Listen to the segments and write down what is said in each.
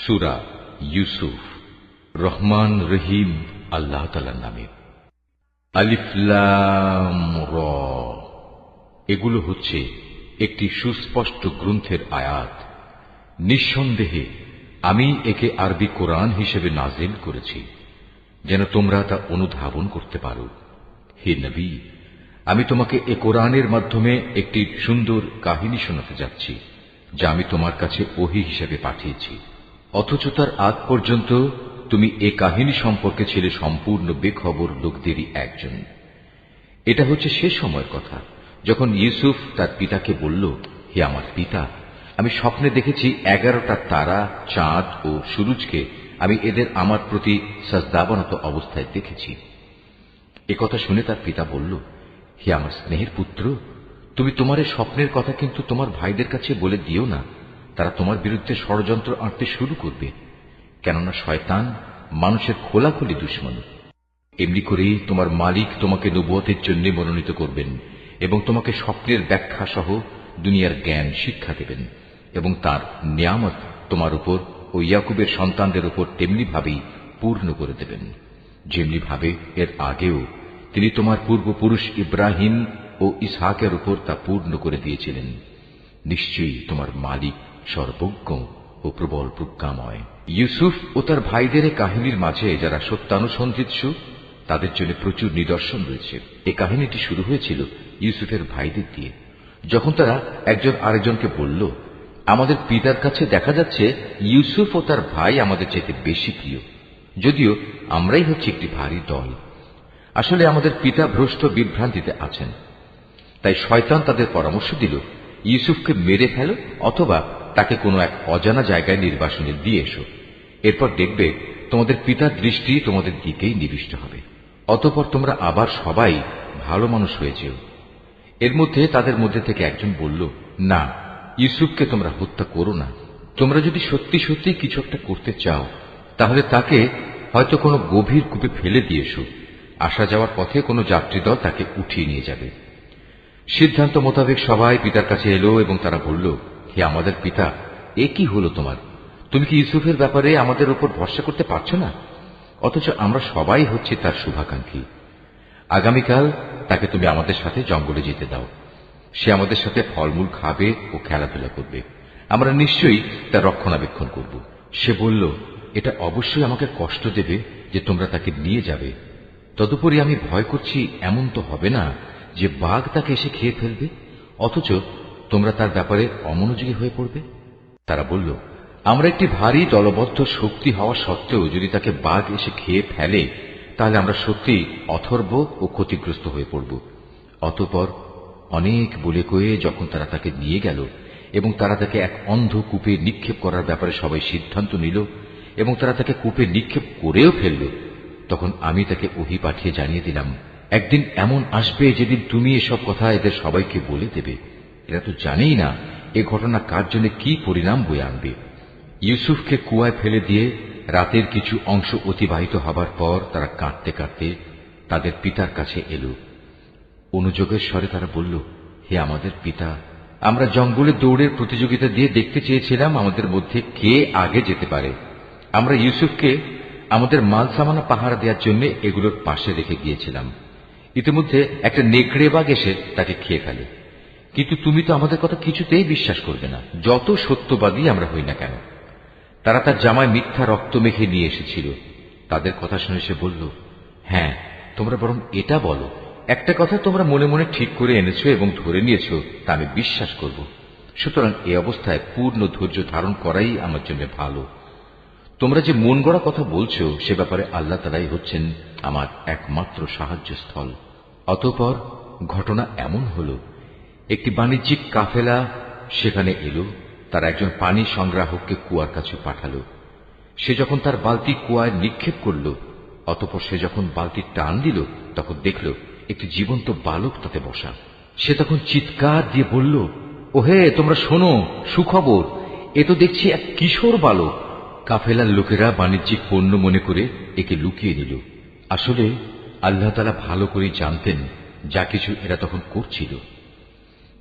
সূরা ইউসুফ। রহমান রহিম আল্লাহ তাআলার নামে। আলিফ লাম র। এগুলো হচ্ছে একটি সুস্পষ্ট গ্রন্থের আয়াত। নিঃসন্দেহে আমি একে আরবি কোরআন হিসেবে নাজিল করেছি, যেন তোমরা তা অনুধাবন করতে পারো। হে নবী, আমি তোমাকে এ কোরআনের মাধ্যমে একটি সুন্দর কাহিনী শোনাতে যাচ্ছি, যা আমি তোমার কাছে ওহী হিসেবে পাঠিয়েছি। অথচ তার আগ পর্যন্ত তুমি এ কাহিনী সম্পর্কে ছিলে সম্পূর্ণ বেখবর লোকদেরই একজন। এটা হচ্ছে সে সময়ের কথা যখন ইউসুফ তার পিতাকে বলল, হে আমার পিতা, আমি স্বপ্নে দেখেছি 11টা তারা, চাঁদ ও সূরজকে আমি এদের আমার প্রতি সাজদাবনত অবস্থায় দেখেছি। একথা শুনে তার পিতা বলল, হে আমার স্নেহের পুত্র, তুমি তোমার এই স্বপ্নের কথা কিন্তু তোমার ভাইদের কাছে বলে দিও না। তারা তোমার বিরুদ্ধে ষড়যন্ত্র আঁটতে শুরু করবে, কেননা শয়তান মানুষের খোলাখুলি দুশমন। এমনি করেই তোমার মালিক তোমাকে নবুয়তের জন্য মনোনীত করবেন এবং তোমাকে স্বপ্নের ব্যাখ্যা সহ দুনিয়ার জ্ঞান শিক্ষা দেবেন, এবং তার নিয়ামত তোমার উপর ও ইয়াকুবের সন্তানদের উপর তেমনি ভাবেই পূর্ণ করে দেবেন, যেমনি ভাবে এর আগেও তিনি তোমার পূর্বপুরুষ ইব্রাহিম ও ইসহাকের উপর তা পূর্ণ করে দিয়েছিলেন। নিশ্চয়ই তোমার মালিক সর্বজ্ঞ ও প্রবল প্রজ্ঞাময়। ইউসুফ ও তার ভাইদের কাহিনীর মাঝে যারা সত্যানুসন্ধিৎসু, তাদের জন্য প্রচুর নিদর্শন রয়েছে। এই কাহিনীটি শুরু হয়েছিল ইউসুফের ভাইদের দিয়ে, যখন তারা একজন আরেকজনকে বলল, আমাদের পিতার কাছে দেখা যাচ্ছে ইউসুফ ও তার ভাই আমাদের চাইতে বেশি প্রিয়, যদিও আমরাই হচ্ছে একটি ভারী দল। আসলে আমাদের পিতা ভ্রষ্ট বিভ্রান্তিতে আছেন। তাই শয়তান তাদের পরামর্শ দিল, ইউসুফকে মেরে ফেলো অথবা তাকে কোনো এক অজানা জায়গায় নির্বাসনে দিয়ে এসো। এরপর দেখবে তোমাদের পিতার দৃষ্টি তোমাদের দিকেই নিবিষ্ট হবে। অতঃপর তোমরা আবার সবাই ভালো মানুষ হয়ে যেও। এর মধ্যে তাদের মধ্যে থেকে একজন বলল, না, ইউসুফকে তোমরা হত্যা করো না। তোমরা যদি সত্যি সত্যি কিছু একটা করতে চাও, তাহলে তাকে হয়তো কোনো গভীর কূপে ফেলে দিয়েছো। আসা যাওয়ার পথে কোনো যাত্রীদল তাকে উঠিয়ে নিয়ে যাবে। সিদ্ধান্ত মোতাবেক সবাই পিতার কাছে এলো এবং তারা বলল, হে আমাদের পিতা, এ কি হলো তোমার? তুমি কি ইউসুফের ব্যাপারে আমাদের উপর ভরসা করতে পারছো না? অথচ আমরা সবাই হচ্ছে তার শুভাকাঙ্ক্ষী। আগামীকাল তাকে তুমি আমাদের সাথে জঙ্গলে যেতে দাও। সে আমাদের সাথে ফলমূল খাবে ও খেলাধুলা করবে। আমরা নিশ্চয়ই তার রক্ষণাবেক্ষণ করব। সে বলল, এটা অবশ্যই আমাকে কষ্ট দেবে যে তোমরা তাকে নিয়ে যাবে। তদুপরি আমি ভয় করছি এমন তো হবে না যে বাঘ তাকে এসে খেয়ে ফেলবে, অথচ তোমরা তার ব্যাপারে অমনোযোগী হয়ে পড়বে। তারা বলল, আমরা একটি ভারী দলবদ্ধ শক্তি হওয়া সত্ত্বেও যদি তাকে বাঘ এসে খেয়ে ফেলে, তাহলে আমরা সত্যি অথর্ব ও ক্ষতিগ্রস্ত হয়ে পড়ব। অতঃপর অনেক বলে কয়ে যখন তারা তাকে নিয়ে গেল এবং তারা তাকে এক অন্ধ কূপে নিক্ষেপ করার ব্যাপারে সবাই সিদ্ধান্ত নিল এবং তারা তাকে কূপে নিক্ষেপ করেও ফেলল, তখন আমি তাকে ওহী পাঠিয়ে জানিয়ে দিলাম, একদিন এমন আসবে যেদিন তুমি এসব কথা এদের সবাইকে বলে দেবে। এরা তো জানেই না এ ঘটনা কার জন্য কি পরিণাম বয়ে আনবে। ইউসুফকে কুয়ায় ফেলে দিয়ে রাতের কিছু অংশ অতিবাহিত হবার পর তারা কাঁদতে কাঁদতে তাদের পিতার কাছে এলো। অনুযোগের স্বরে তারা বলল, হে আমাদের পিতা, আমরা জঙ্গলে দৌড়ের প্রতিযোগিতা দিয়ে দেখতে চেয়েছিলাম আমাদের মধ্যে কে আগে যেতে পারে। আমরা ইউসুফকে আমাদের মাল সামানা পাহারা দেওয়ার জন্য এগুলোর পাশে রেখে গিয়েছিলাম। ইতিমধ্যে একটা নেকড়ে বাঘ এসে তাকে খেয়ে ফেলে। কিন্তু তুমি তো আমাদের কথা কিছুতেই বিশ্বাস করবে না, যত সত্যবাদী আমরা হই না কেন। তারা তার জামায় মিথ্যা রক্ত মেখে নিয়ে এসেছিল। তাদের কথা শুনে সে বলল, হ্যাঁ, তোমরা বরং এটা বলো, একটা কথা তোমরা মনে মনে ঠিক করে এনেছো এবং ধরে নিয়েছো, তা আমি বিশ্বাস করব। সুতরাং এই অবস্থায় পূর্ণ ধৈর্য ধারণ করাই আমার জন্য ভালো। তোমরা যে মন গড়া কথা বলছো সে ব্যাপারে আল্লাহ তাআলাই হচ্ছেন আমার একমাত্র সাহায্যস্থল। অতঃপর ঘটনা এমন হল, একটি বাণিজ্যিক কাফেলা সেখানে এলো। তার একজন পানি সংগ্রাহককে কুয়ার কাছে পাঠালো। সে যখন তার বালতি কুয়ায় নিক্ষেপ করল, অতঃপর সে যখন বালতি টান দিল, তখন দেখল একটি জীবন্ত বালক তাতে বসা। সে তখন চিৎকার দিয়ে বলল, ওহে, তোমরা শোনো, সুখবর, এ তো দেখছি এক কিশোর বালক। কাফেলার লোকেরা বাণিজ্যিক পণ্য মনে করে একে লুকিয়ে নিল। আসলে আল্লাহ তাআলা ভালো করেই জানতেন যা কিছু এরা তখন করছিল।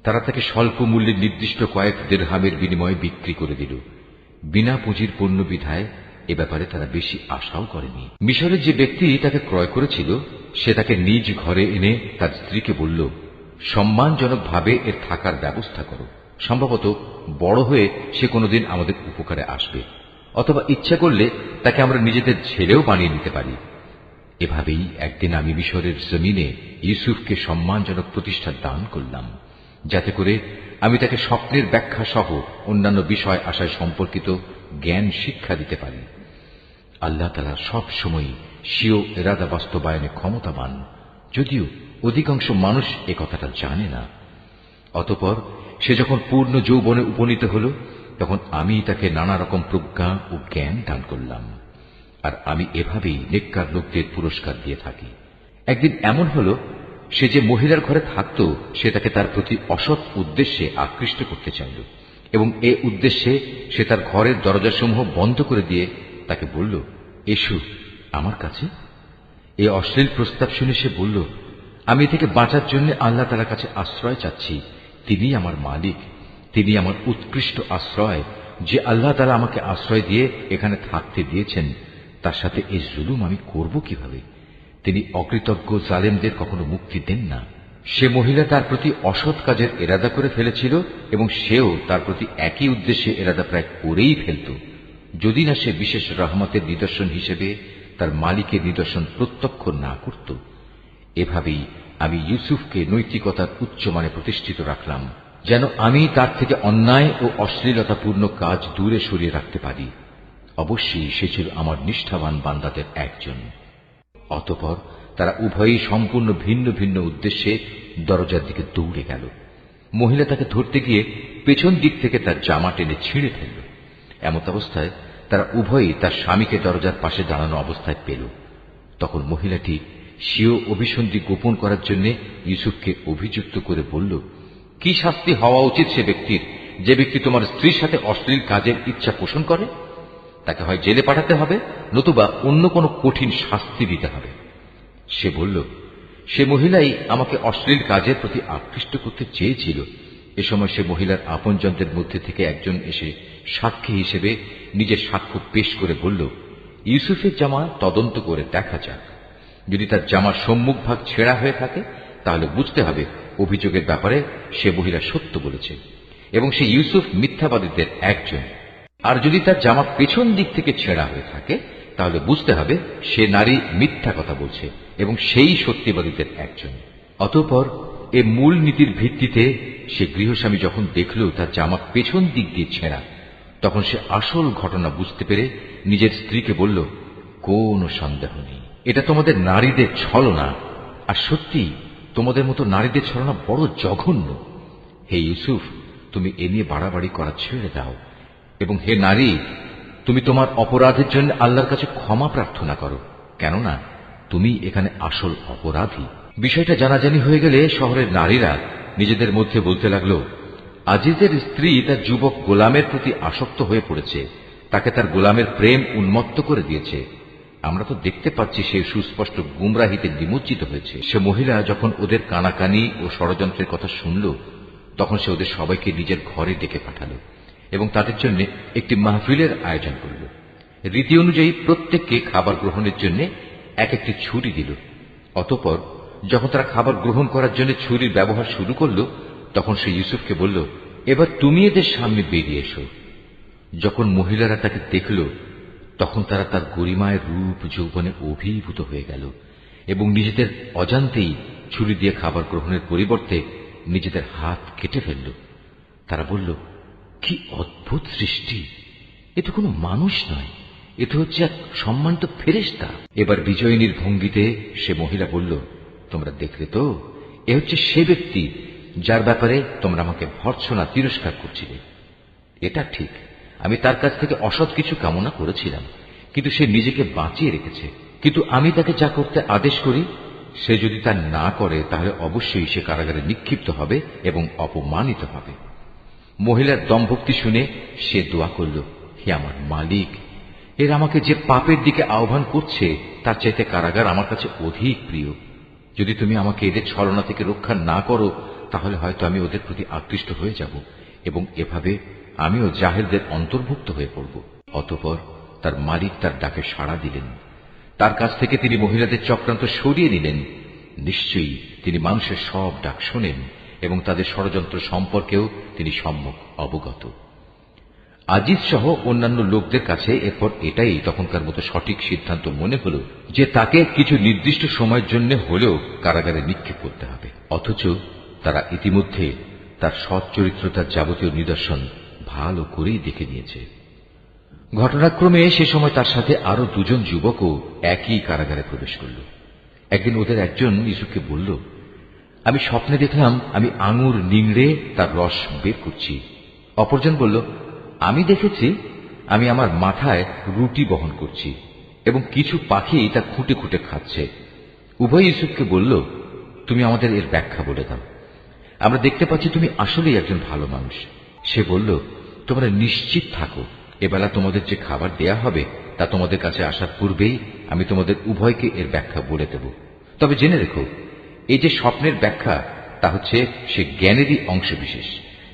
তারা তাকে স্বল্প মূল্যে নির্দিষ্ট কয়েক দিরহামের বিনিময়ে বিক্রি করে দিল। বিনা পুঁজির পণ্য বিধায় এ ব্যাপারে তারা বেশি আশাও করেনি। মিশরের যে ব্যক্তি তাকে ক্রয় করেছিল সে তাকে নিজ ঘরে এনে তার স্ত্রীকে বলল, সম্মানজনকভাবে এর থাকার ব্যবস্থা করো, সম্ভবত বড় হয়ে সে কোনোদিন আমাদের উপকারে আসবে, অথবা ইচ্ছা করলে তাকে আমরা নিজেদের ছেলেও বানিয়ে নিতে পারি। এভাবেই একদিন আমি মিশরের জমিনে ইউসুফকে সম্মানজনক প্রতিষ্ঠা দান করলাম, যাতে করে আমি তাকে স্বপ্নের ব্যাখ্যা সহ অন্যান্য বিষয় আশয় সম্পর্কিত জ্ঞান শিক্ষা দিতে পারি। আল্লাহ তাআলা সব সময় স্বীয় ইরাদা বাস্তবায়নে ক্ষমতাবান, যদিও অধিকাংশ মানুষ এ কথাটা জানে না। অতঃপর সে যখন পূর্ণ যৌবনে উপনীত হল, তখন আমি তাকে নানা রকম প্রজ্ঞা ও জ্ঞান দান করলাম, আর আমি এভাবেই নেককার লোকদের পুরস্কার দিয়ে থাকি। একদিন এমন হল, সে যে মহিলার ঘরে থাকত সে তাকে তার প্রতি অসৎ উদ্দেশ্যে আকৃষ্ট করতে চাইল, এবং এ উদ্দেশ্যে সে তার ঘরের দরজাসমূহ বন্ধ করে দিয়ে তাকে বলল, এসো আমার কাছে। এই অশ্লীল প্রস্তাব শুনে সে বলল, আমি এ থেকে বাঁচার জন্য আল্লাহ তাআলার কাছে আশ্রয় চাচ্ছি। তিনি আমার মালিক, তিনি আমার উৎকৃষ্ট আশ্রয়। যে আল্লাহ তাআলা আমাকে আশ্রয় দিয়ে এখানে থাকতে দিয়েছেন, তার সাথে এই জুলুম আমি করব কিভাবে? তিনি অকৃতজ্ঞ জালেমদের কখনো মুক্তি দেন না। সে মহিলা তার প্রতি অসৎ কাজের এরাদা করে ফেলেছিল, এবং সেও তার প্রতি একই উদ্দেশ্যে এরাদা প্রায় করেই ফেলত, যদি না সে বিশেষ রহমতের নিদর্শন হিসেবে তার মালিকের নিদর্শন প্রত্যক্ষ না করত। এভাবেই আমি ইউসুফকে নৈতিকতার উচ্চমানে প্রতিষ্ঠিত রাখলাম, যেন আমি তার থেকে অন্যায় ও অশ্লীলতাপূর্ণ কাজ দূরে সরিয়ে রাখতে পারি। অবশ্যই সে ছিল আমার নিষ্ঠাবান বান্দাদের একজন। অতঃপর তারা উভয়ই সম্পূর্ণ ভিন্ন ভিন্ন উদ্দেশ্যে দরজার দিকে দৌড়ে গেল। মহিলা তাকে ধরতে গিয়ে পেছন দিক থেকে তার জামা টেনে ছিঁড়ে ফেলল। এমত অবস্থায় তারা উভয়ই তার স্বামীকে দরজার পাশে দাঁড়ানো অবস্থায় পেল। তখন মহিলাটি স্বীয় অভিসন্ধি গোপন করার জন্য ইউসুফকে অভিযুক্ত করে বলল, কি শাস্তি হওয়া উচিত সে ব্যক্তির যে ব্যক্তি তোমার স্ত্রীর সাথে অশ্লীল কাজের ইচ্ছা পোষণ করে? তাকে হয় জেলে পাঠাতে হবে, নতুবা অন্য কোনো কঠিন শাস্তি দিতে হবে। সে বলল, সে মহিলাই আমাকে অশ্লীল কাজের প্রতি আকৃষ্ট করতে চেয়েছিল। এ সময় সে মহিলার আপনজনদের মধ্যে থেকে একজন এসে সাক্ষী হিসেবে নিজের সাক্ষ্য পেশ করে বলল, ইউসুফের জামা তদন্ত করে দেখা যাক। যদি তার জামার সম্মুখ ভাগ ছেঁড়া হয়ে থাকে, তাহলে বুঝতে হবে অভিযোগের ব্যাপারে সে মহিলা সত্য বলেছে, এবং সে ইউসুফ মিথ্যাবাদীদের একজন। আর যদি তার জামা পেছন দিক থেকে ছেঁড়া হয়ে থাকে, তাহলে বুঝতে হবে সে নারী মিথ্যা কথা বলছে, এবং সেই সত্যিবাদীদের একজন। অতঃপর এ মূল নীতির ভিত্তিতে সে গৃহস্বামী যখন দেখল তার জামা পেছন দিক দিয়ে ছেঁড়া, তখন সে আসল ঘটনা বুঝতে পেরে নিজের স্ত্রীকে বলল, কোনো সন্দেহ নেই, এটা তোমাদের নারীদের ছলনা, আর সত্যি তোমাদের মতো নারীদের ছলনা বড় জঘন্য। হে ইউসুফ, তুমি এ নিয়ে বাড়াবাড়ি করা ছেড়ে দাও, এবং হে নারী, তুমি তোমার অপরাধের জন্য আল্লাহর কাছে ক্ষমা প্রার্থনা করো, কেননা তুমি এখানে আসল অপরাধী। বিষয়টা জানাজানি হয়ে গেলে শহরের নারীরা নিজেদের মধ্যে বলতে লাগলো, আজিজের স্ত্রী তার যুবক গোলামের প্রতি আসক্ত হয়ে পড়েছে, তাকে তার গোলামের প্রেম উন্মত্ত করে দিয়েছে। আমরা তো দেখতে পাচ্ছি সে সুস্পষ্ট গুমরাহিতে নিমজ্জিত হয়েছে। সে মহিলা যখন ওদের কানাকানি ও ষড়যন্ত্রের কথা শুনল, তখন সে ওদের সবাইকে নিজের ঘরে ডেকে পাঠালো এবং তাদের জন্য একটি মাহফিলের আয়োজন করল। রীতি অনুযায়ী প্রত্যেককে খাবার গ্রহণের জন্য এক একটি ছুরি দিল। অতঃপর যখন তারা খাবার গ্রহণ করার জন্য ছুরির ব্যবহার শুরু করল, তখন সে ইউসুফকে বলল, এবার তুমি এদের সামনে বেরিয়ে এসো। যখন মহিলারা তাকে দেখল, তখন তারা তার গরিমায় রূপ যৌবনে অভিভূত হয়ে গেল এবং নিজেদের অজান্তেই ছুরি দিয়ে খাবার গ্রহণের পরিবর্তে নিজেদের হাত কেটে ফেলল। তারা বলল, কি অদ্ভুত সৃষ্টি, এ তো কোনো মানুষ নয়, এ তো হচ্ছে এক সম্মানিত ফেরেশতা। এবার বিজয়িনীর ভঙ্গিতে সে মহিলা বলল, তোমরা দেখলে তো, এ হচ্ছে সে ব্যক্তি যার ব্যাপারে তোমরা আমাকে ভর্ৎসনা তিরস্কার করছিলে। এটা ঠিক, আমি তার কাছ থেকে অসৎ কিছু কামনা করেছিলাম, কিন্তু সে নিজেকে বাঁচিয়ে রেখেছে। কিন্তু আমি তাকে যা করতে আদেশ করি, সে যদি তা না করে, তাহলে অবশ্যই সে কারাগারে নিক্ষিপ্ত হবে এবং অপমানিত হবে। মহিলার দমভক্তি শুনে সে দোয়া করল, হে আমার মালিক, এর আমাকে যে পাপের দিকে আহ্বান করছে তার চাইতে কারাগার আমার কাছে অধিক প্রিয়। যদি তুমি আমাকে এদের ছলনা থেকে রক্ষা না করো, তাহলে হয়তো আমি ওদের প্রতি আকৃষ্ট হয়ে যাব এবং এভাবে আমিও জাহেলদের অন্তর্ভুক্ত হয়ে পড়ব। অতঃপর তার মালিক তার ডাকে সাড়া দিলেন। তার কাছ থেকে তিনি মহিলাদের চক্রান্ত সরিয়ে নিলেন। নিশ্চয়ই তিনি মানুষের সব ডাক শোনেন এবং তাদের ষড়যন্ত্র সম্পর্কেও তিনি সম্যক অবগত। আজিজ সহ অন্যান্য লোকদের কাছে এরপর এটাই তখনকার মতো সঠিক সিদ্ধান্ত মনে হল যে তাকে কিছু নির্দিষ্ট সময়ের জন্য হলেও কারাগারে নিক্ষেপ করতে হবে। অথচ তারা ইতিমধ্যে তার সৎ চরিত্রতার যাবতীয় নিদর্শন ভালো করেই দেখে নিয়েছে। ঘটনাক্রমে সে সময় তার সাথে আরো দুজন যুবকও একই কারাগারে প্রবেশ করল। একদিন ওদের একজন ইউসুফকে বলল, আমি স্বপ্নে দেখলাম আমি আঙুর নিংড়ে তার রস বের করছি। অপরজন বলল, আমি দেখেছি আমি আমার মাথায় রুটি বহন করছি এবং কিছু পাখি তা খুঁটে খুঁটে খাচ্ছে। উভয় ইউসুফকে বলল, তুমি আমাদের এর ব্যাখ্যা বলে দাও। আমরা দেখতে পাচ্ছি তুমি আসলেই একজন ভালো মানুষ। সে বলল, তোমরা নিশ্চিত থাকো, এবেলা তোমাদের যে খাবার দেয়া হবে তা তোমাদের কাছে আসার পূর্বেই আমি তোমাদের উভয়কে এর ব্যাখ্যা বলে দেব। তবে জেনে রেখো, এই যে স্বপ্নের ব্যাখ্যা তা হচ্ছে সে জ্ঞানেরই অংশবিশেষ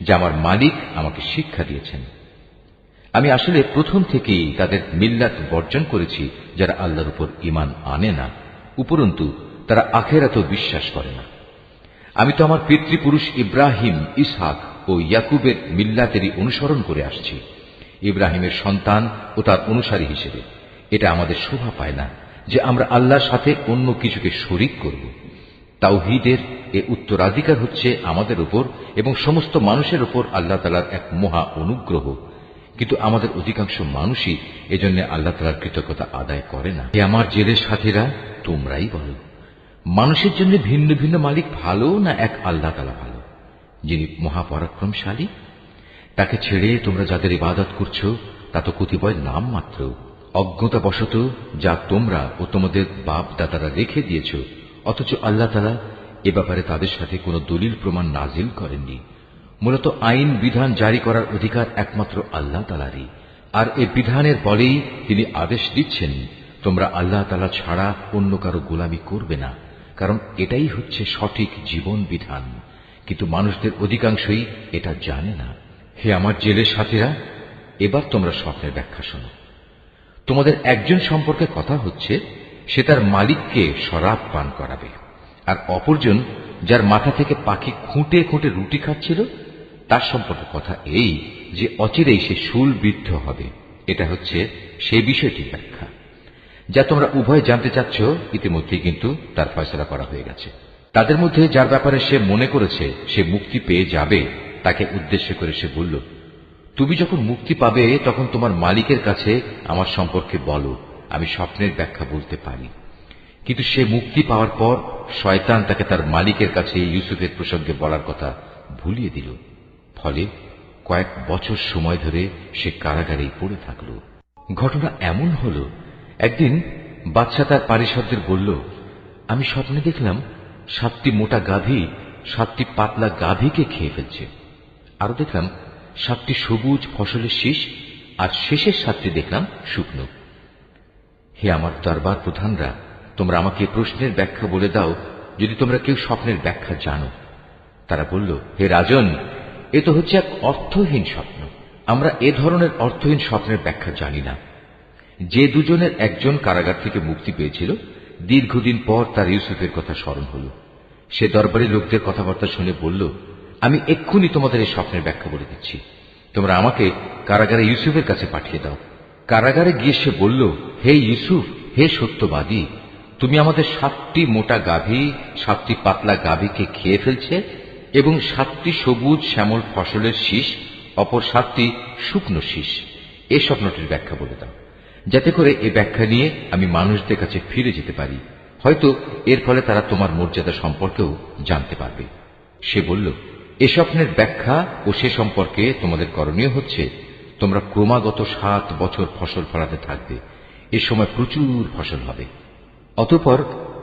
যা আমার মালিক আমাকে শিক্ষা দিয়েছেন। আমি আসলে প্রথম থেকেই তাদের মিল্লাত বর্জন করেছি যারা আল্লাহর উপর ঈমান আনে না, উপরন্তু তারা আখিরাতেও বিশ্বাস করে না। আমি তো আমার পিতৃপুরুষ ইব্রাহিম, ইসহাক ও ইয়াকুবের মিল্লাতেরই অনুসরণ করে আসছি। ইব্রাহিমের সন্তান ও তার অনুসারী হিসেবে এটা আমাদের শোভা পায় না যে আমরা আল্লাহর সাথে অন্য কিছুকে শরীক করব। তাওহীদের এ উত্তরাধিকার হচ্ছে আমাদের উপর এবং সমস্ত মানুষের উপর আল্লাহ তাআলার এক মহা অনুগ্রহ, কিন্তু আমাদের অধিকাংশ মানুষই এজন্য আল্লাহ তাআলার কৃতজ্ঞতা আদায় করে না। আমার জেলের সাথীরা, তোমরাই বলো, মানুষের জন্য ভিন্ন ভিন্ন মালিক ভালো না এক আল্লাহ তাআলা ভালো, যিনি মহাপরাক্রমশালী? তাকে ছেড়ে তোমরা যাদের ইবাদত করছো তা তো কতিপয় নাম মাত্র। অজ্ঞতাবশত যা তোমরা ও তোমাদের বাপ দাদারা রেখে দিয়েছ, অথচ আল্লাহ তাআলা এ ব্যাপারে তাদের সাথে কোনো দলিল প্রমাণ নাজিল করেননি। মূলত আইন বিধান জারি করার অধিকার একমাত্র আল্লাহ তাআলারই, আর এ বিধানের বলেই তিনি আদেশ দিচ্ছেন তোমরা আল্লাহ তাআলা ছাড়া অন্য কারো গোলামি করবে না, কারণ এটাই হচ্ছে সঠিক জীবন বিধান। কিন্তু মানুষদের অধিকাংশই এটা জানে না। হে আমার জেলের সাথীরা, এবার তোমরা স্বপ্নের ব্যাখ্যা শোনো। তোমাদের একজন সম্পর্কে কথা হচ্ছে সে তার মালিককে শরাব পান করাবে, আর অপরজন যার মাথা থেকে পাখি খুঁটে খুঁটে রুটি খাচ্ছিল তার সম্পর্কে কথা এই যে অচিরেই সে শূলবিদ্ধ হবে। এটা হচ্ছে সেই বিষয়টির ব্যাখ্যা যা তোমরা উভয় জানতে চাচ্ছ। ইতিমধ্যেই কিন্তু তার ফয়সালা করা হয়ে গেছে। তাদের মধ্যে যার ব্যাপারে সে মনে করেছে সে মুক্তি পেয়ে যাবে, তাকে উদ্দেশ্য করে সে বলল, তুমি যখন মুক্তি পাবে তখন তোমার মালিকের কাছে আমার সম্পর্কে বলো, আমি স্বপ্নের ব্যাখ্যা বলতে পারি। কিন্তু সে মুক্তি পাওয়ার পর শয়তান তাকে তার মালিকের কাছে ইউসুফের প্রসঙ্গে বলার কথা ভুলিয়ে দিল। ফলে কয়েক বছর সময় ধরে সে কারাগারেই পড়ে থাকল। ঘটনা এমন হল, একদিন বাদশা তার পারিষদদের বলল, আমি স্বপ্নে দেখলাম 7টি মোটা গাভী 7টি পাতলা গাভীকে খেয়ে ফেলছে। আরো দেখলাম 7টি সবুজ ফসলের শীষ, আর শেষের 7টি দেখলাম শুকনো। হে আমার দরবার প্রধানরা, তোমরা আমাকে প্রশ্নের ব্যাখ্যা বলে দাও যদি তোমরা কেউ স্বপ্নের ব্যাখ্যা জানো। তারা বলল, হে রাজন, এ তো হচ্ছে এক অর্থহীন স্বপ্ন। আমরা এ ধরনের অর্থহীন স্বপ্নের ব্যাখ্যা জানি না। যে দুজনের একজন কারাগার থেকে মুক্তি পেয়েছিল, দীর্ঘদিন পর তার ইউসুফের কথা স্মরণ হল। সে দরবারি লোকদের কথাবার্তা শুনে বলল, আমি এক্ষুনি তোমাদের এই স্বপ্নের ব্যাখ্যা বলে দিচ্ছি। তোমরা আমাকে কারাগারে ইউসুফের কাছে পাঠিয়ে দাও। কারাগারে গিয়ে সে বলল, হে ইউসুফ, হে সত্যবাদী, তুমি আমাদের 7টি মোটা গাভী 7টি পাতলা গাভীকে খেয়ে ফেলছে এবং 7টি সবুজ শ্যামল ফসলের শীষ, অপর 7টি শুকনো শীষ। এই স্বপ্নটির ব্যাখ্যা বলে দাও, যাতে করে এই ব্যাখ্যা নিয়ে আমি মানুষদের কাছে ফিরে যেতে পারি। হয়তো এর ফলে তারা তোমার মর্যাদা সম্পর্কেও জানতে পারবে। সে বলল, এ স্বপ্নের ব্যাখ্যা ও সে সম্পর্কে তোমাদের করণীয় হচ্ছে, তোমরা ক্রমাগত 7 বছর ফসল ফলাতে থাকবে। এ সময় প্রচুর ফসল হবে। অতঃপর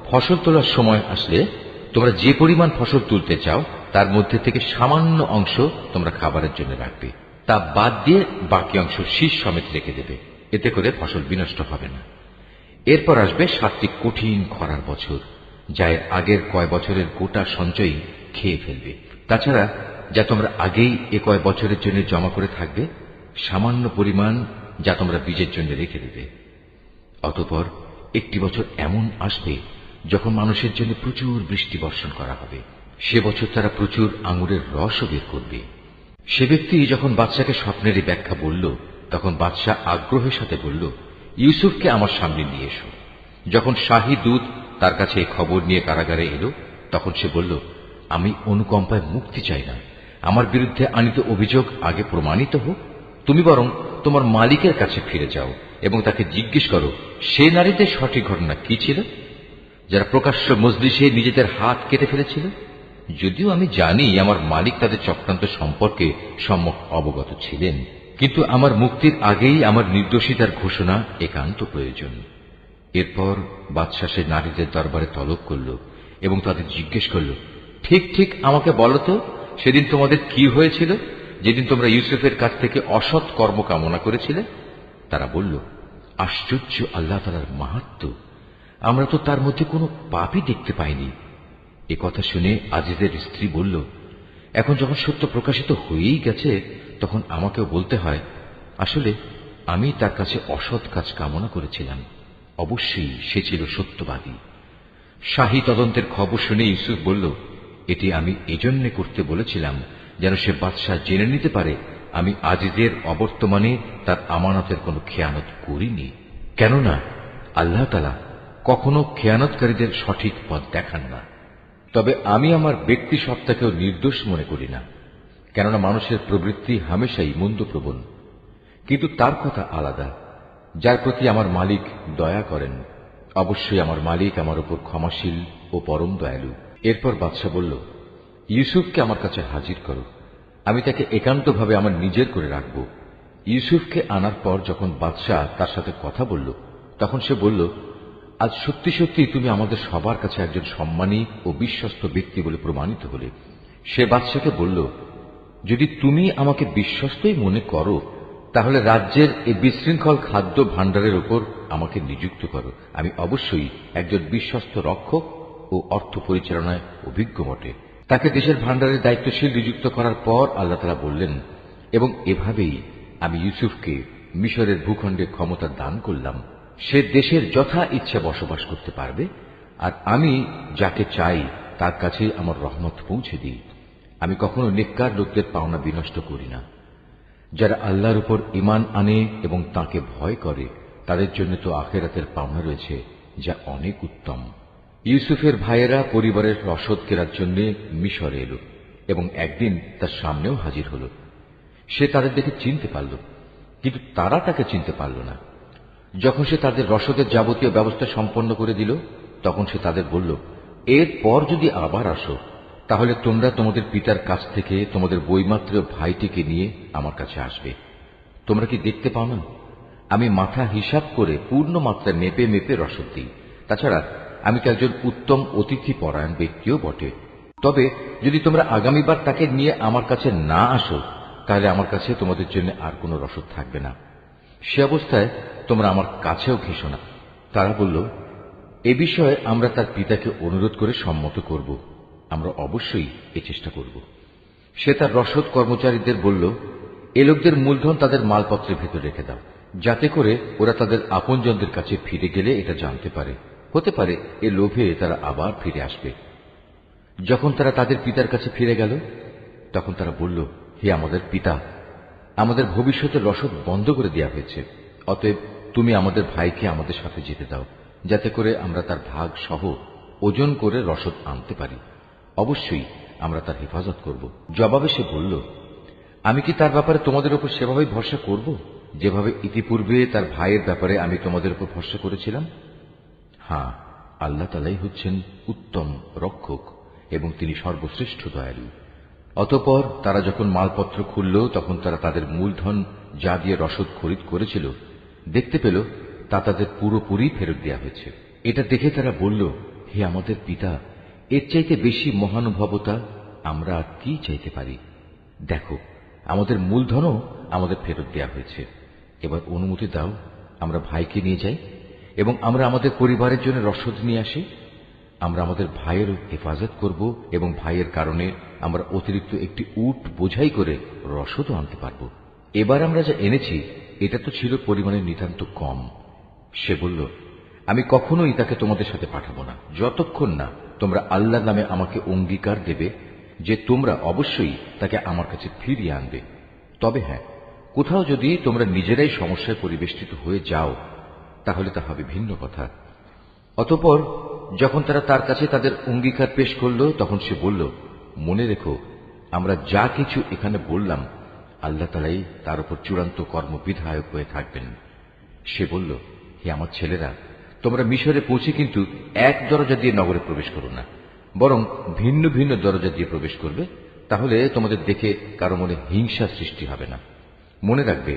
ফসল তোলার সময় আসলে তোমরা যে পরিমাণ ফসল তুলতে চাও তার মধ্যে থেকে সামান্য অংশ তোমরা খাবারের জন্য রাখবে, তা বাদ দিয়ে বাকি অংশ শীষ সমেত রেখে দেবে। এতে করে ফসল বিনষ্ট হবে না। এরপর আসবে 7টি কঠিন খরার বছর, যা এর আগের কয় বছরের গোটা সঞ্চয়ই খেয়ে ফেলবে। তাছাড়া যা তোমরা আগেই এ কয় বছরের জন্য জমা করে থাকবে, সামান্য পরিমাণ যা তোমরা বীজের জন্য রেখে দেবে। অতঃপর একটি বছর এমন আসবে যখন মানুষের জন্য প্রচুর বৃষ্টি বর্ষণ করা হবে। সে বছর তারা প্রচুর আঙুরের রসও বের করবে। সে ব্যক্তি যখন বাদশাকে স্বপ্নেরই ব্যাখ্যা বলল, তখন বাদশাহ আগ্রহের সাথে বলল, ইউসুফকে আমার সামনে নিয়ে এসো। যখন শাহী দূত তার কাছে এই খবর নিয়ে কারাগারে এলো, তখন সে বলল, আমি অনুকম্পায় মুক্তি চাই না। আমার বিরুদ্ধে আনিত অভিযোগ আগে প্রমাণিত হোক। তুমি বরং তোমার মালিকের কাছে ফিরে যাও এবং তাকে জিজ্ঞেস করো, সে নারীদের সঠিক ঘটনা কি ছিল, যারা প্রকাশ্য মজলিসে নিজেদের হাত কেটে ফেলেছিল। যদিও আমি জানি আমার মালিক তাদের চক্রান্ত সম্পর্কে সম্যক অবগত ছিলেন, কিন্তু আমার মুক্তির আগেই আমার নির্দোষিতার ঘোষণা একান্ত প্রয়োজন। এরপর বাদশাহ সে নারীদের দরবারে তলব করল এবং তাদের জিজ্ঞেস করল, ঠিক ঠিক আমাকে বলো তো, সেদিন তোমাদের কি হয়েছিল, যেদিন তোমরা ইউসুফের কাছ থেকে অসৎ কর্ম কামনা করেছিলে? তারা বলল, আশ্চর্য আল্লাহ তাআলার মাহাত্ম্য, আমরা তো তার মধ্যে কোনো পাপই দেখতে পাইনি। এ কথা শুনে আজিজের স্ত্রী বলল, এখন যখন সত্য প্রকাশিত হয়েই গেছে, তখন আমাকেও বলতে হয়, আসলে আমি তার কাছে অসৎ কাজ কামনা করেছিলাম। অবশ্যই সে ছিল সত্যবাদী। শাহী তদন্তের খবর শুনে ইউসুফ বলল, এটি আমি এজন্য করতে বলেছিলাম যেন সে বাদশাহ জেনে নিতে পারে আমি আজিজের অবর্তমানে তার আমানতের কোনো খেয়ানত করিনি। কেননা আল্লাহ তাআলা কখনো খেয়ানতকারীদের সঠিক পথ দেখান না। তবে আমি আমার ব্যক্তি সত্তাকেও নির্দোষ মনে করি না, কেননা মানুষের প্রবৃত্তি হামেশাই মন্দপ্রবণ। কিন্তু তার কথা আলাদা, যার প্রতি আমার মালিক দয়া করেন। অবশ্যই আমার মালিক আমার উপর ক্ষমাশীল ও পরম দয়ালু। এরপর বাদশাহ বলল, ইউসুফকে আমার কাছে হাজির করো, আমি তাকে একান্তভাবে আমার নিজের করে রাখব। ইউসুফকে আনার পর যখন বাদশাহ তার সাথে কথা বলল, তখন সে বলল, আজ সত্যি সত্যি তুমি আমাদের সবার কাছে একজন সম্মানী ও বিশ্বস্ত ব্যক্তি বলে প্রমাণিত হলে। সে বাদশাকে বলল, যদি তুমি আমাকে বিশ্বস্তই মনে করো, তাহলে রাজ্যের এই বিশৃঙ্খল খাদ্য ভাণ্ডারের উপর আমাকে নিযুক্ত করো। আমি অবশ্যই একজন বিশ্বস্ত রক্ষক ও অর্থ পরিচালনায় অভিজ্ঞ বটে। তাকে দেশের ভাণ্ডারের দায়িত্বশীল নিযুক্ত করার পর আল্লাহ তাআলা বললেন, এবং এভাবেই আমি ইউসুফকে মিশরের ভূখণ্ডে ক্ষমতা দান করলাম। সে দেশের যথা ইচ্ছা বসবাস করতে পারবে, আর আমি যাকে চাই তার কাছে আমার রহমত পৌঁছে দিই। আমি কখনো নেককার লোকদের পাওনা বিনষ্ট করি না। যারা আল্লাহর উপর ঈমান আনে এবং তাঁকে ভয় করে, তাদের জন্য তো আখিরাতের পাওনা রয়েছে, যা অনেক উত্তম। ইউসুফের ভাইয়েরা পরিবারের রসদ কেনার জন্য মিশরে এলো এবং একদিন তার সামনেও হাজির হল। সে তাদের দেখে চিনতে পারল, কিন্তু তারা তাকে চিনতে পারল না। যখন সে তাদের রসদের যাবতীয় ব্যবস্থা সম্পন্ন করে দিল, তখন সে তাদের বলল, এরপর যদি আবার আসো, তাহলে তোমরা তোমাদের পিতার কাছ থেকে তোমাদের বৈমাত্র ভাইটিকে নিয়ে আমার কাছে আসবে। তোমরা কি দেখতে পাও না, আমি মাথা হিসাব করে পূর্ণ মাত্রায় মেপে মেপে রসদ দিই। তাছাড়া আমি তো একজন উত্তম অতিথি পরায়ণ ব্যক্তিও বটে। তবে যদি তোমরা আগামীবার তাকে নিয়ে আমার কাছে না আসো, তাহলে আমার কাছে তোমাদের জন্য আর কোনো রসদ থাকবে না। সে অবস্থায় তোমরা আমার কাছেও ঘেঁষো না। তারা বলল, এ বিষয়ে আমরা তার পিতাকে অনুরোধ করে সম্মত করব। আমরা অবশ্যই এ চেষ্টা করব। সে তার রসদ কর্মচারীদের বলল, এ লোকদের মূলধন তাদের মালপত্রের ভেতর রেখে দাও, যাতে করে ওরা তাদের আপনজনদের কাছে ফিরে গেলে এটা জানতে পারে। হতে পারে এ লোভে তারা আবার ফিরে আসবে। যখন তারা তাদের পিতার কাছে ফিরে গেল, তখন তারা বলল, হে আমাদের পিতা, আমাদের ভবিষ্যতের রসদ বন্ধ করে দেওয়া হয়েছে। অতএব তুমি আমাদের ভাইকে আমাদের সাথে যেতে দাও, যাতে করে আমরা তার ভাগ সহ ওজন করে রসদ আনতে পারি। অবশ্যই আমরা তার হেফাজত করব। জবাবে সে বলল, আমি কি তার ব্যাপারে তোমাদের উপর সেভাবে ভরসা করব, যেভাবে ইতিপূর্বে তার ভাইয়ের ব্যাপারে আমি তোমাদের উপর ভরসা করেছিলাম? হ্যাঁ, আল্লাহ তাআলাই হচ্ছেন উত্তম রক্ষক এবং তিনি সর্বশ্রেষ্ঠ দয়ালু। অতঃপর তারা যখন মালপত্র খুলল, তখন তারা তাদের মূলধন যা দিয়ে রসদ খরিদ করেছিল দেখতে পেল তা তাদের পুরোপুরি ফেরত দেওয়া হয়েছে। এটা দেখে তারা বলল, হে আমাদের পিতা, এর চাইতে বেশি মহানুভবতা আমরা আর কি চাইতে পারি? দেখো, আমাদের মূলধনও আমাদের ফেরত দেওয়া হয়েছে। এবার অনুমতি দাও আমরা ভাইকে নিয়ে যাই এবং আমরা আমাদের পরিবারের জন্য রসদ নিয়ে আসি। আমরা আমাদের ভাইয়ের হেফাজত করব এবং ভাইয়ের কারণে আমরা অতিরিক্ত একটি উট বোঝাই করে রসদও আনতে পারব। এবার আমরা যা এনেছি এটা তো ছিল পরিমাণে নিতান্ত কম। সে বলল, আমি কখনোই তাকে তোমাদের সাথে পাঠাবো না, যতক্ষণ না তোমরা আল্লাহর নামে আমাকে অঙ্গীকার দেবে যে তোমরা অবশ্যই তাকে আমার কাছে ফিরিয়ে আনবে। তবে হ্যাঁ, কোথাও যদি তোমরা নিজেরাই সমস্যায় পরিবেষ্টিত হয়ে যাও তাহলে তা হবে ভিন্ন কথা। অতঃপর যখন তারা তার কাছে তাদের অঙ্গীকার পেশ করল তখন সে বলল, মনে রেখো, আমরা যা কিছু এখানে বললাম আল্লাহ তাআলাই তার উপর চূড়ান্ত কর্মবিধায়ক হয়ে থাকবেন। সে বলল, হে আমার ছেলেরা, তোমরা মিশরে পৌঁছে কিন্তু এক দরজা দিয়ে নগরে প্রবেশ করো না, বরং ভিন্ন ভিন্ন দরজা দিয়ে প্রবেশ করবে, তাহলে তোমাদের দেখে কারো মনে হিংসার সৃষ্টি হবে না। মনে রাখবে,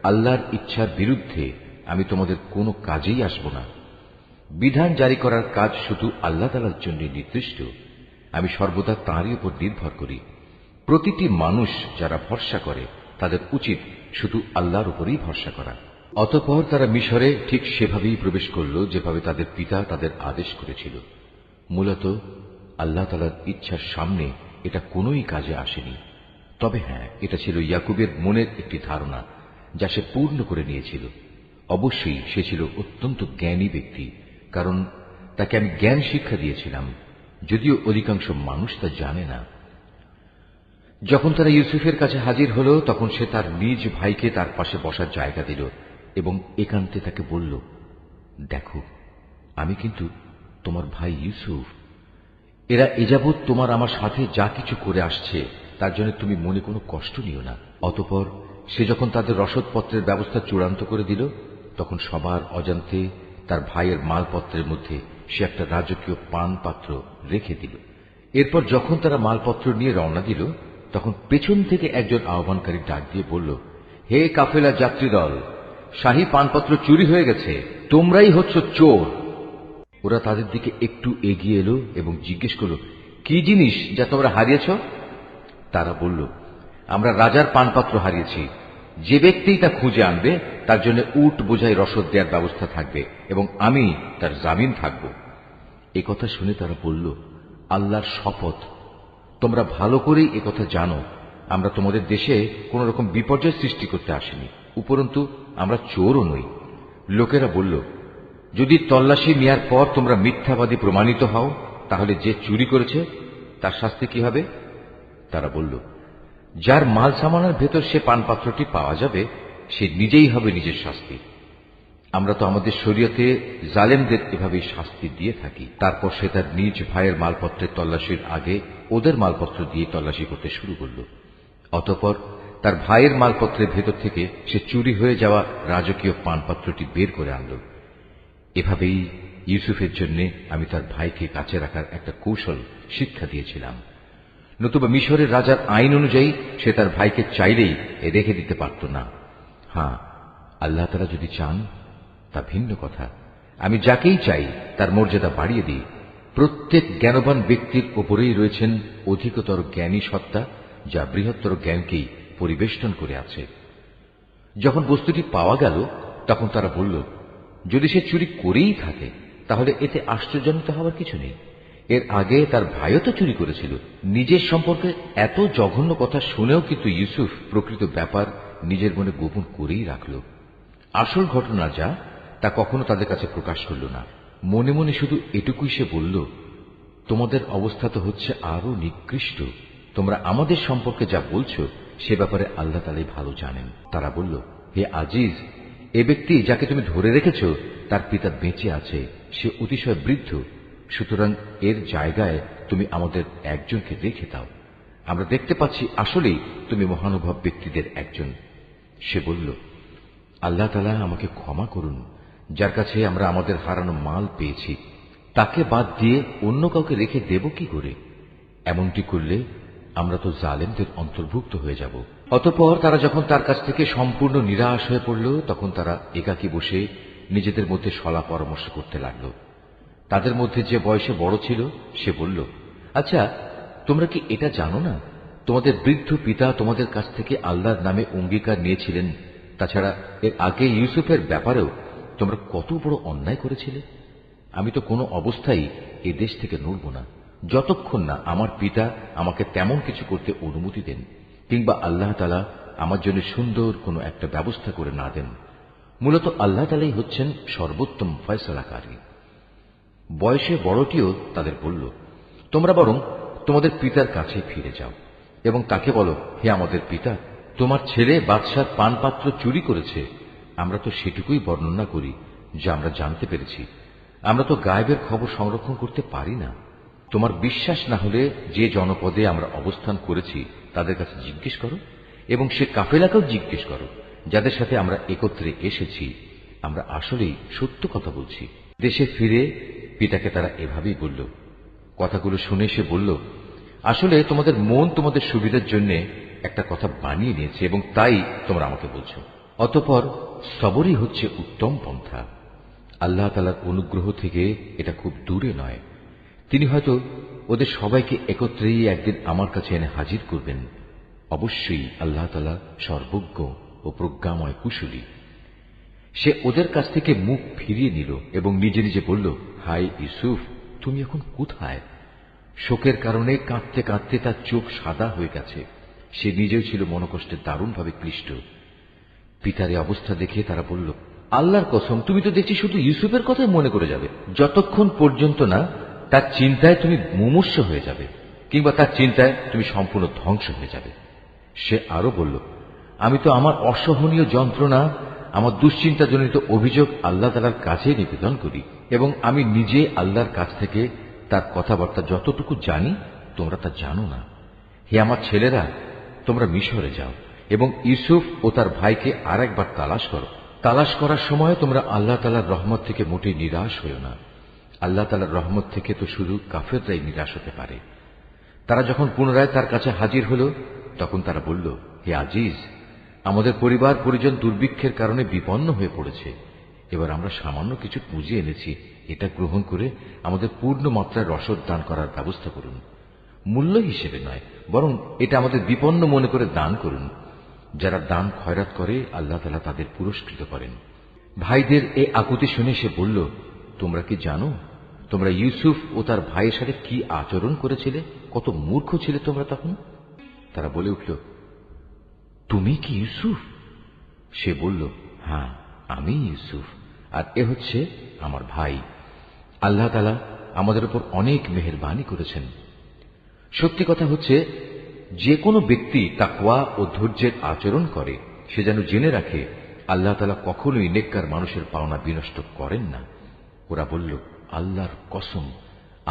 আল্লাহর ইচ্ছার বিরুদ্ধে আমি তোমাদের কোনো কাজেই আসব না। বিধান জারি করার কাজ শুধু আল্লাহ তাআলার জন্য নির্দিষ্ট। আমি সর্বদা তাঁরই উপর নির্ভর করি। প্রতিটি মানুষ যারা ভরসা করে তাদের উচিত শুধু আল্লাহর উপরই ভরসা করা। অতঃপর তারা মিশরে ঠিক সেভাবেই প্রবেশ করল যেভাবে তাদের পিতা তাদের আদেশ করেছিল। মূলত আল্লাহ তাআলার ইচ্ছার সামনে এটা কোনোই কাজে আসেনি। তবে হ্যাঁ, এটা ছিল ইয়াকুবের মনের একটি ধারণা যা সে পূর্ণ করে নিয়েছিল। অবশ্যই সে ছিল অত্যন্ত জ্ঞানী ব্যক্তি, কারণ তাকে আমি জ্ঞান শিক্ষা দিয়েছিলাম, যদিও অধিকাংশ মানুষ তা জানে না। যখন তারা ইউসুফের কাছে হাজির হল তখন সে তার নিজ ভাইকে তার পাশে বসার জায়গা দিল এবং একান্তে তাকে বলল, দেখো, আমি কিন্তু তোমার ভাই ইউসুফ। এরা এযাবৎ তোমার আমার সাথে যা কিছু করে আসছে তার জন্য তুমি মনে কোনো কষ্ট নিও না। অতঃপর সে যখন তাদের রসদপত্রের ব্যবস্থা চূড়ান্ত করে দিল তখন সবার অজান্তে তার ভাইয়ের মালপত্রের মধ্যে সে একটা রাজকীয় পান পাত্র রেখে দিল। এরপর যখন তারা মালপত্র নিয়ে রওনা দিল তখন পেছন থেকে একজন আহ্বানকারী ডাক দিয়ে বলল, হে কাফেলা যাত্রী দল, শাহী পানপত্র চুরি হয়ে গেছে, তোমরাই হচ্ছ চোর। ওরা তাদের দিকে একটু এগিয়ে এলো এবং জিজ্ঞেস করল, কি জিনিস যা তোমরা হারিয়েছ? তারা বলল, আমরা রাজার পানপাত্র হারিয়েছি। যে ব্যক্তিই তা খুঁজে আনবে তার জন্য উট বোঝাই রসদ দেওয়ার ব্যবস্থা থাকবে এবং আমি তার জামিন থাকব। একথা শুনে তারা বলল, আল্লাহর শপথ, তোমরা ভালো করেই একথা জানো আমরা তোমাদের দেশে কোন রকম বিপর্যয় সৃষ্টি করতে আসিনি, উপরন্তু আমরা চোরও নই। লোকেরা বলল, যদি তল্লাশি নেওয়ার পর তোমরা মিথ্যাবাদী প্রমাণিত হও তাহলে যে চুরি করেছে তার শাস্তি কি হবে? তারা বলল, যার মাল সামানের ভেতর সে পানপাত্রটি পাওয়া যাবে সে নিজেই হবে নিজের শাস্তি। আমরা তো আমাদের শরীয়তে জালেমদের এভাবেই শাস্তি দিয়ে থাকি। তারপর সে তার নিজ ভাইয়ের মালপত্রের তল্লাশির আগে ওদের মালপত্র দিয়ে তল্লাশি করতে শুরু করল। অতঃপর তার ভাইয়ের মালপত্রের ভেতর থেকে সে চুরি হয়ে যাওয়া রাজকীয় পানপাত্রটি বের করে আনল। এভাবেই ইউসুফের জন্য আমি তার ভাইকে কাছে রাখার একটা কৌশল শিক্ষা দিয়েছিলাম। নতুবা মিশরের রাজার আইন অনুযায়ী সে তার ভাইকে চাইলেই রেখে দিতে পারত না। হ্যাঁ, আল্লাহ তাআলা যদি চান তা ভিন্ন কথা। আমি যাকেই চাই তার মর্যাদা বাড়িয়ে দিই। প্রত্যেক জ্ঞানবান ব্যক্তির ওপরেই রয়েছেন অধিকতর জ্ঞানী সত্তা যা বৃহত্তর জ্ঞানকেই পরিবেষ্টন করে আছে। যখন বস্তুটি পাওয়া গেল তখন তারা বলল, যদি সে চুরি করেই থাকে তাহলে এতে আশ্চর্যান্বিত হওয়ার কিছু নেই। এর আগে তার ভাইও তো চুরি করেছিল। নিজের সম্পর্কে এত জঘন্য কথা শুনেও কিন্তু ইউসুফ প্রকৃত ব্যাপার নিজের মনে গোপন করেই রাখল। আসল ঘটনা যা তা কখনো তাদের কাছে প্রকাশ করল না। মনে মনে শুধু এটুকুই সে বলল, তোমাদের অবস্থা তো হচ্ছে আরো নিকৃষ্ট। তোমরা আমাদের সম্পর্কে যা বলছো সে ব্যাপারে আল্লাহ তাআলাই ভালো জানেন। তারা বলল, হে আজিজ, এ ব্যক্তি যাকে তুমি ধরে রেখেছ তার পিতা বেঁচে আছে, সে অতিশয় বৃদ্ধ, সুতরাং এর জায়গায় তুমি আমাদের একজনকে রেখে দাও। আমরা দেখতে পাচ্ছি আসলেই তুমি মহানুভব ব্যক্তিদের একজন। সে বলল, আল্লাহ তাআলা আমাকে ক্ষমা করুন, যার কাছে আমরা আমাদের হারানো মাল পেয়েছি তাকে বাদ দিয়ে অন্য কাউকে রেখে দেব কি করে? এমনটি করলে আমরা তো জালেমদের অন্তর্ভুক্ত হয়ে যাব। অতঃপর তারা যখন তার কাছ থেকে সম্পূর্ণ নিরাশ হয়ে পড়ল তখন তারা একাকী বসে নিজেদের মধ্যে সলা পরামর্শ করতে লাগল। তাদের মধ্যে যে বয়সে বড় ছিল সে বলল, আচ্ছা, তোমরা কি এটা জানো না তোমাদের বৃদ্ধ পিতা তোমাদের কাছ থেকে আল্লাহর নামে অঙ্গীকার নিয়েছিলেন? তাছাড়া এর আগে ইউসুফের ব্যাপারেও তোমরা কত বড় অন্যায় করেছিলে। আমি তো কোনো অবস্থায় এ দেশ থেকে নড়ব না, যতক্ষণ না আমার পিতা আমাকে তেমন কিছু করতে অনুমতি দেন, কিংবা আল্লাহ তাআলা আমার জন্য সুন্দর কোনো একটা ব্যবস্থা করে না দেন। মূলত আল্লাহ তাআলাই হচ্ছেন সর্বোত্তম ফয়সালাকারী। বয়সে বড়টিও তাদের বলল, তোমরা বরং তোমাদের পিতার কাছে ফিরে যাও এবং তাকে বলো, হে আমাদের পিতা, তোমার ছেলে বাদশার পানপাত্র চুরি করেছে। আমরা তো সেটুকুই বর্ণনা করি যা আমরা জানতে পেরেছি। আমরা তো গায়েবের খবর সংরক্ষণ করতে পারি না। তোমার বিশ্বাস না হলে যে জনপদে আমরা অবস্থান করেছি তাদের কাছে জিজ্ঞেস করো, এবং সে কাফেলাকেও জিজ্ঞেস করো যাদের সাথে আমরা একত্রে এসেছি। আমরা আসলেই সত্য কথা বলছি। দেশে ফিরে পিতাকে তারা এভাবেই বলল। কথাগুলো শুনে সে বলল, আসলে তোমাদের মন তোমাদের সুবিধার জন্য একটা কথা বানিয়ে নিয়েছে এবং তাই তোমরা আমাকে বলছো। অতঃপর সবরই হচ্ছে উত্তম পন্থা। আল্লাহ তাআলার অনুগ্রহ থেকে এটা খুব দূরে নয়। তিনি হয়তো ওদের সবাইকে একত্রেই একদিন আমার কাছে এনে হাজির করবেন। অবশ্যই আল্লাহ তাআলা সর্বজ্ঞ ও প্রজ্ঞাময় কুশলী। সে ওদের কাছ থেকে মুখ ফিরিয়ে নিল এবং নিজে নিজে বলল, হায় ইউসুফ, তুমি এখন কোথায়? শোকের কারণে কাঁদতে কাঁদতে তার চোখ সাদা হয়ে গেছে। সে নিজেও ছিল মনোকষ্টে দারুণভাবে ক্লিষ্ট। পিতার এই অবস্থা দেখে তারা বলল, আল্লাহর কসম, তুমি তো দেখছি শুধু ইউসুফের কথাই মনে করে যাবে, যতক্ষণ পর্যন্ত না তার চিন্তায় তুমি মুমূর্ষ হয়ে যাবে, কিংবা তার চিন্তায় তুমি সম্পূর্ণ ধ্বংস হয়ে যাবে। সে আরো বলল, আমি তো আমার অসহনীয় যন্ত্রণা, আমার দুশ্চিন্তাজনিত অভিযোগ আল্লাহ তাআলার কাছে নিবেদন করি, এবং আমি নিজে আল্লাহর কাছ থেকে তার কথাবার্তা যতটুকু জানি তোমরা তা জানো না। হে আমার ছেলেরা, তোমরা মিশরে যাও এবং ইউসুফ ও তার ভাইকে আর একবার তালাশ করো। তালাশ করার সময় তোমরা আল্লাহ তাআলার রহমত থেকে মোটেই নিরাশ হইও না। আল্লাহ তাআলার রহমত থেকে তো শুধু কাফেররাই নিরাশ হতে পারে। তারা যখন পুনরায় তার কাছে হাজির হল, তখন তারা বলল, হে আজিজ, আমাদের পরিবার পরিজন দুর্ভিক্ষের কারণে বিপন্ন হয়ে পড়েছে। এবার আমরা সামান্য কিছু পুঁজি এনেছি, এটা গ্রহণ করে আমাদের পূর্ণ মাত্রায় রসদ দান করার ব্যবস্থা করুন। মূল্য হিসেবে নয়, বরং এটা আমাদের বিপন্ন মনে করে দান করুন। যারা দান খয়রাত করে আল্লাহ তাআলা তাদের পুরস্কৃত করেন। ভাইদের এই আকুতি শুনে সে বলল, তোমরা কি জানো তোমরা ইউসুফ ও তার ভাইয়ের সাথে কি আচরণ করেছিলে? কত মূর্খ ছিলে তোমরা তখন। তারা বলে উঠল, তুমি কি ইউসুফ? সে বলল, হ্যাঁ, আমি ইউসুফ, আর এ হচ্ছে আমার ভাই। আল্লাহ তাআলা আমাদের উপর অনেক মেহেরবানি করেছেন। সত্যি কথা হচ্ছে, যে কোনো ব্যক্তি তাকওয়া ও ধৈর্যের আচরণ করে সে যেন জেনে রাখে আল্লাহ তাআলা কখনোই নেককার মানুষের পাওনা বিনষ্ট করেন না। ওরা বলল, আল্লাহর কসম,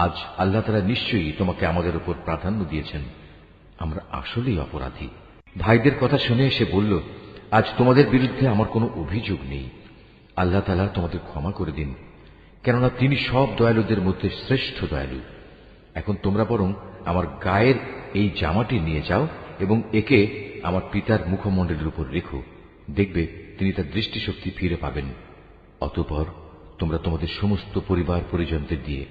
আজ আল্লাহ তাআলা নিশ্চয়ই তোমাকে আমাদের উপর প্রাধান্য দিয়েছেন। আমরা আসলেই অপরাধী। ভাইদের কথা শুনে সে বলল, আজ তোমাদের বিরুদ্ধে আমার কোনো অভিযোগ নেই। আল্লাহ তাআলা তোমাদের ক্ষমা করে দিন, কেননা তিনি সব দয়ালুদের মধ্যে শ্রেষ্ঠ দয়ালু। এখন তোমরা বরং আমার গায়ের এই জামাটি নিয়ে যাও এবং একে আমার পিতার মুখমণ্ডলের উপর রেখো। দেখবে তিনি তার দৃষ্টিশক্তি ফিরে পাবেন। অতঃপর তোমরা তোমাদের সমস্ত পরিবার পরিজনদের দিয়ে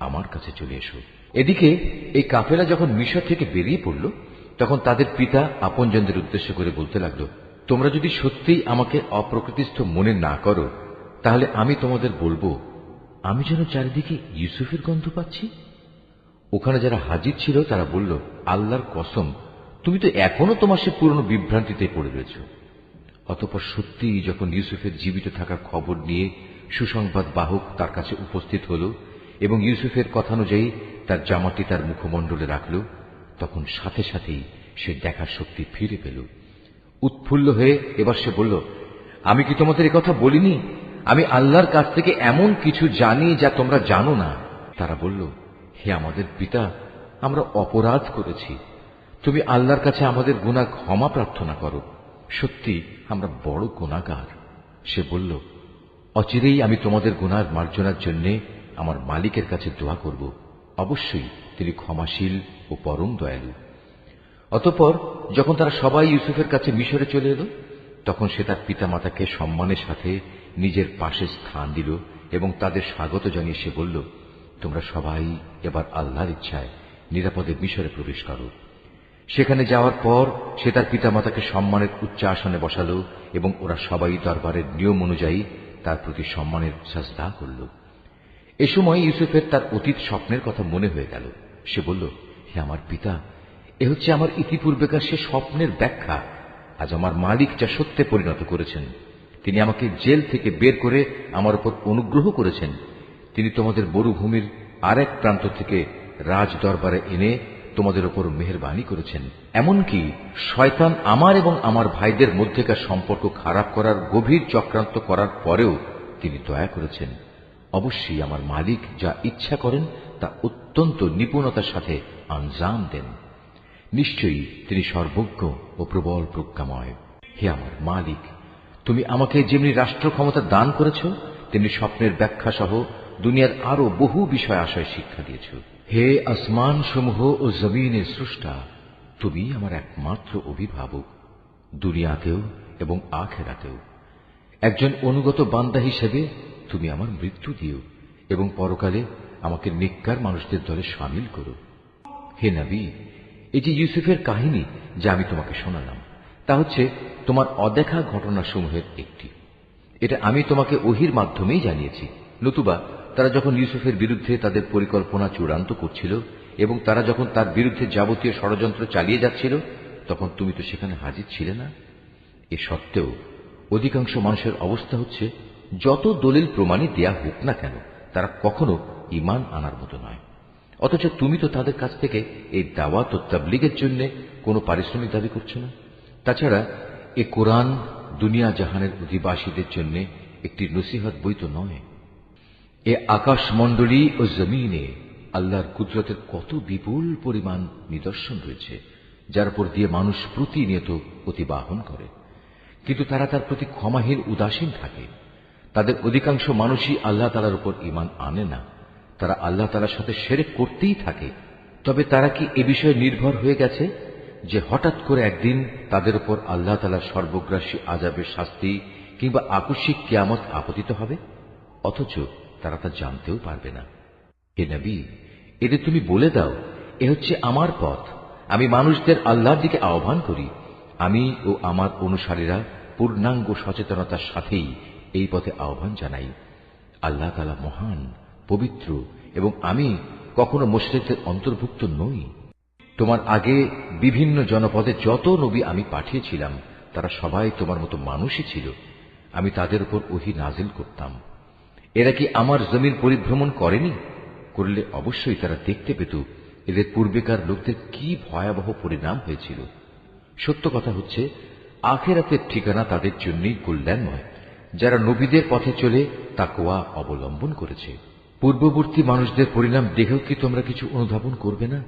আমার কাছে চলে এসো। এদিকে এই কাফেলা যখন মিশর থেকে বেরিয়ে পড়ল, তখন তাদের পিতা আপনজনদের উদ্দেশ্য করে বলতে লাগল, তোমরা যদি সত্যিই আমাকে অপ্রকৃতিস্থ মনে না করো, তাহলে আমি তোমাদের বলবো, আমি যেন চারিদিকে ইউসুফের গন্ধ পাচ্ছি। ওখানে যারা হাজির ছিল তারা বলল, আল্লাহর কসম, তুমি তো এখনো তোমার সে পুরনো বিভ্রান্তিতে পড়ে রয়েছ। অতঃপর সত্যিই যখন ইউসুফের জীবিত থাকার খবর নিয়ে সুসংবাদ বাহক তার কাছে উপস্থিত হল এবং ইউসুফের কথানুযায়ী তার জামাটি তার মুখমণ্ডলে রাখল, তখন সাথে সাথেই সে দেখার শক্তি ফিরে পেল। উৎফুল্ল হয়ে এবার সে বলল, আমি কি তোমাদের কথা বলিনি? আমি আল্লাহর কাছ থেকে এমন কিছু জানি যা তোমরা জানো না। তারা বলল, হে আমাদের পিতা, আমরা অপরাধ করেছি। তুমি আল্লাহর কাছে আমাদের গুনাহ ক্ষমা প্রার্থনা করো। সত্যি আমরা বড় গুনাহগার। সে বলল, অচিরেই আমি তোমাদের গুনার মার্জনার জন্য আমার মালিকের কাছে দোয়া করব। অবশ্যই তিনি ক্ষমাশীল ও পরম দয়ালু। অতঃপর যখন তারা সবাই ইউসুফের কাছে মিশরে চলে এলো, তখন সে তার পিতামাতাকে সম্মানের সাথে নিজের পাশে স্থান দিল এবং তাদের স্বাগত জানিয়ে সে বলল, তোমরা সবাই এবার আল্লাহর ইচ্ছায় নিরাপদে মিশরে প্রবেশ করো। সেখানে যাওয়ার পর সে তার পিতামাতাকে সম্মানের উচ্চ আসনে বসালো এবং ওরা সবাই দরবারের নিয়ম অনুযায়ী তার প্রতি সম্মানের সাজদা করল। এ সময় ইউসুফের তার অতীত স্বপ্নের কথা মনে হয়ে গেল। সে বলল, হে আমার পিতা, এ হচ্ছে আমার ইতিপূর্বেকার সে স্বপ্নের ব্যাখ্যা। আজ আমার মালিক যা সত্যে পরিণত করেছেন। তিনি আমাকে জেল থেকে বের করে আমার উপর অনুগ্রহ করেছেন। তিনি তোমাদের মরুভূমির আরেক প্রান্ত থেকে রাজ দরবারে এনে তোমাদের উপর মেহেরবানি করেছেন। এমনকি শয়তান আমার এবং আমার ভাইদের মধ্যেকার সম্পর্ক খারাপ করার গভীর চক্রান্ত করার পরেও তিনি দয়া করেছেন। অবশ্যই আমার মালিক যা ইচ্ছা করেন তা অত্যন্ত নিপুণতার সাথে আঞ্জাম দেন। নিশ্চয়ই তিনি সর্বজ্ঞ ও প্রবল প্রজ্ঞাময়। হে আমার মালিক, তুমি আমাকে যেমনি রাষ্ট্র ক্ষমতা দান করেছ, তেমনি স্বপ্নের ব্যাখ্যা সহ দুনিয়ার আরো বহু বিষয় আশয় শিক্ষা দিয়েছ। হে আসমান সমূহ ও জমিনের স্রষ্টা, তুমি আমার একমাত্র অভিভাবক, দুনিয়াতেও এবং আখিরাতেও। একজন অনুগত বান্দা হিসেবে তুমি আমার মৃত্যু দিও এবং পরকালে আমাকে নেককার মানুষদের দলে শামিল করো। হে নবী, এই যে ইউসুফের কাহিনী যা আমি তোমাকে শোনালাম, তা হচ্ছে তোমার অদেখা ঘটনাসমূহের একটি। এটা আমি তোমাকে ওহির মাধ্যমেই জানিয়েছি। নতুবা তারা যখন ইউসুফের বিরুদ্ধে তাদের পরিকল্পনা চূড়ান্ত করছিল এবং তারা যখন তার বিরুদ্ধে যাবতীয় ষড়যন্ত্র চালিয়ে যাচ্ছিল, তখন তুমি তো সেখানে হাজির ছিলে না। এ সত্ত্বেও অধিকাংশ মানুষের অবস্থা হচ্ছে, যত দলিল প্রমাণই দেয়া হোক না কেন, তারা কখনো ঈমান আনার মতো নয়। অথচ তুমি তো তাদের কাছ থেকে এই দাওয়াত ও তাবলীগের জন্য কোনো পারিশ্রমিক দাবি করছো না। তাছাড়া এ কোরআন দুনিয়া জাহানের অধিবাসীদের জন্য একটি নসিহত বই তো নয়। এ আকাশমণ্ডলী ও জমিনে আল্লাহর কুদরতের কত বিপুল পরিমাণ নিদর্শন রয়েছে, যার উপর দিয়ে মানুষ প্রতিনিয়ত অতিবাহন করে, কিন্তু তারা তার প্রতি ক্ষমাহীন উদাসীন থাকে। তাদের অধিকাংশ মানুষই আল্লাহ তাআলার উপর ঈমান আনে না। তারা আল্লাহ তাআলার সাথে শিরক করতেই থাকে। তবে তারা কি এ বিষয়ে নির্ভর হয়ে গেছে যে হঠাৎ করে একদিন তাদের উপর আল্লাহ তাআলার সর্বগ্রাসী আযাবের শাস্তি কিংবা আকস্মিক কিয়ামত আপতিত হবে? অথচ তারা তা জানতেও পারবে না। হে নবী, এদের তুমি বলে দাও, এ হচ্ছে আমার পথ। আমি মানুষদের আল্লাহর দিকে আহ্বান করি। আমি ও আমার অনুসারীরা পূর্ণাঙ্গ সচেতনতার সাথেই এই পথে আহ্বান জানাই। আল্লাহ তাআলা মহান, পবিত্র এবং আমি কখনো মুশরিকদের অন্তর্ভুক্ত নই। তোমার আগে বিভিন্ন জনপদে যত নবী আমি পাঠিয়েছিলাম, তারা সবাই তোমার মতো মানুষই ছিল। আমি তাদের উপর ওহী নাজিল করতাম। এরা কি আমার জমিন পরিভ্রমণ করেনি? করলে অবশ্যই তারা দেখতে পেত এদের পূর্বেকার লোকদের কি ভয়াবহ পরিণাম হয়েছিল। সত্য কথা হচ্ছে, আখিরাতের ঠিকানা তাদের জন্যই কল্যাণময়, যারা নবীদের পথে চলে তাকওয়া অবলম্বন করেছে। পূর্ববর্তী মানুষদের পরিণাম দেখেও কি তোমরা কিছু অনুধাবন করবে না?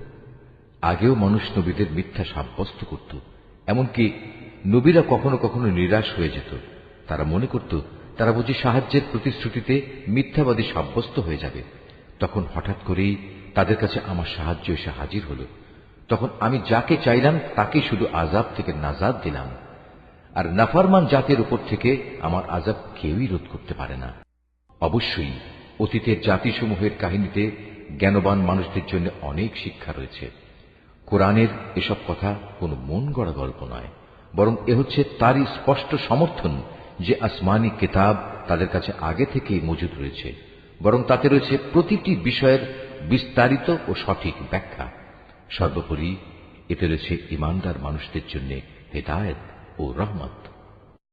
আগেও মানুষ নবীদের মিথ্যা সাব্যস্ত করত। এমনকি নবীরা কখনো কখনো নিরাশ হয়ে যেত। তারা মনে করত তারা বুঝি সাহায্যের প্রতিশ্রুতিতে মিথ্যাবাদী সাব্যস্ত হয়ে যাবে। তখন হঠাৎ করেই তাদের কাছে আমার সাহায্য এসে হাজির হল। তখন আমি যাকে চাইলাম তাকে শুধু আযাব থেকে নাজাত দিলাম, আর নাফরমান জাতির উপর থেকে আমার আযাব কেউই রোধ করতে পারে না। অবশ্যই অতীতের জাতিসমূহের কাহিনীতে জ্ঞানবান মানুষদের জন্য অনেক শিক্ষা রয়েছে। কোরআনের এসব কথা কোনো মন গড়া গল্প নয়, বরং এ হচ্ছে তারই স্পষ্ট সমর্থন যে আসমানি কিতাব তাদের কাছে আগে থেকেই মজুদ রয়েছে, বরং তাতে রয়েছে প্রতিটি বিষয়ের বিস্তারিত ও সঠিক ব্যাখ্যা। সর্বোপরি এতে রয়েছে ঈমানদার মানুষদের জন্য হেদায়েত ও রহমত।